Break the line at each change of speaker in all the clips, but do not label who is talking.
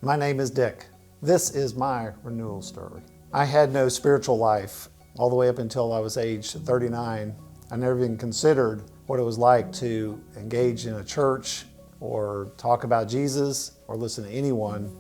My name is Dick. This is my renewal story. I had no spiritual life all the way up until I was age 39. I never even considered what it was like to engage in a church or talk about Jesus or listen to anyone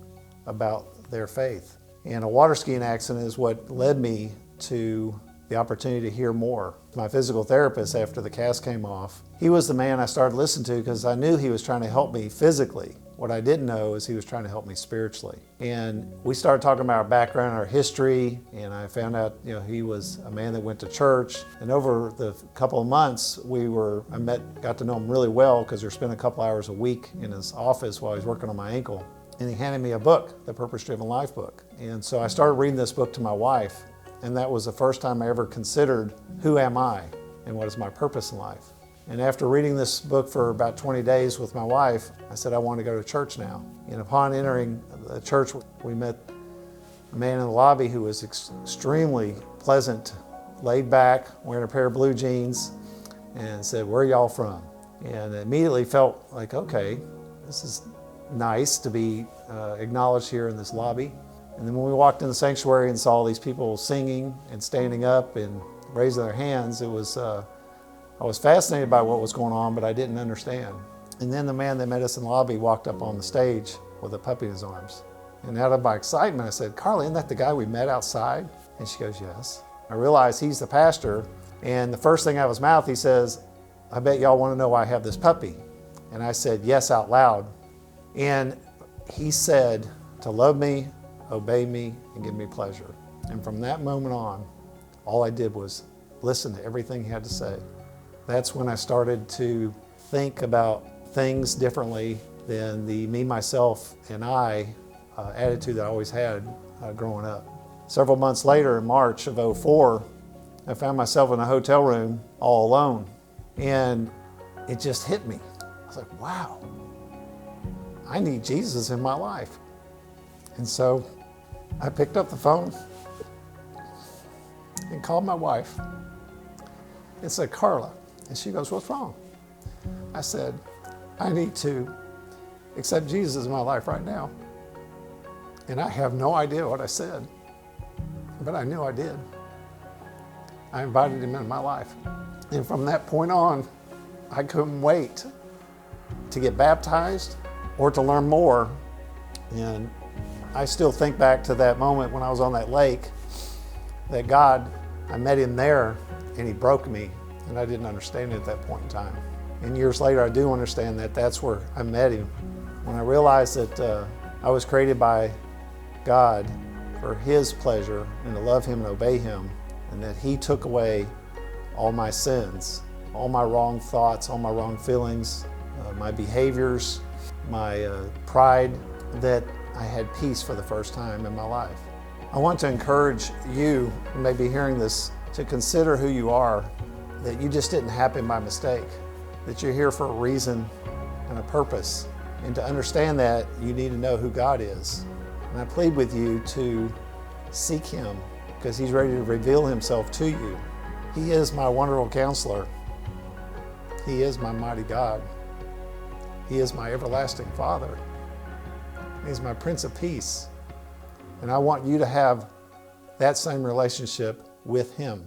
about their faith. And a water skiing accident is what led me to the opportunity to hear more. My physical therapist, after the cast came off, he was the man I started listening to because I knew he was trying to help me physically. What I didn't know is he was trying to help me spiritually. And we started talking about our background, our history, and I found out, he was a man that went to church. And over the couple of months, got to know him really well because we were spending a couple hours a week in his office while he was working on my ankle. And he handed me a book, the Purpose Driven Life book. And so I started reading this book to my wife, and that was the first time I ever considered, who am I and what is my purpose in life? And after reading this book for about 20 days with my wife, I said, I want to go to church now. And upon entering the church, we met a man in the lobby who was extremely pleasant, laid back, wearing a pair of blue jeans, and said, where are y'all from? And immediately felt like, okay, this is nice to be acknowledged here in this lobby. And then when we walked in the sanctuary and saw all these people singing and standing up and raising their hands, I was fascinated by what was going on, but I didn't understand. And then the man that met us in the lobby walked up on the stage with a puppy in his arms. And out of my excitement, I said, Carly, isn't that the guy we met outside? And she goes, yes. I realized he's the pastor, and the first thing out of his mouth, he says, I bet y'all want to know why I have this puppy. And I said, yes, out loud. And he said to love me, obey me, and give me pleasure. And from that moment on, all I did was listen to everything he had to say. That's when I started to think about things differently than the me, myself, and I attitude that I always had growing up. Several months later, in March of '04, I found myself in a hotel room all alone, and it just hit me. I was like, wow, I need Jesus in my life. And so I picked up the phone and called my wife and said, Carla. And she goes, what's wrong? I said, I need to accept Jesus in my life right now. And I have no idea what I said, but I knew I did. I invited him into my life. And from that point on, I couldn't wait to get baptized or to learn more. And I still think back to that moment when I was on that lake, that I met him there and he broke me. And I didn't understand it at that point in time. And years later, I do understand that that's where I met him. When I realized that I was created by God for his pleasure and to love him and obey him, and that he took away all my sins, all my wrong thoughts, all my wrong feelings, my behaviors, my pride, that I had peace for the first time in my life. I want to encourage you, who may be hearing this, to consider who you are, that you just didn't happen by mistake, that you're here for a reason and a purpose. And to understand that, you need to know who God is. And I plead with you to seek him because he's ready to reveal himself to you. He is my wonderful counselor. He is my mighty God. He is my everlasting Father. He's my Prince of Peace. And I want you to have that same relationship with him.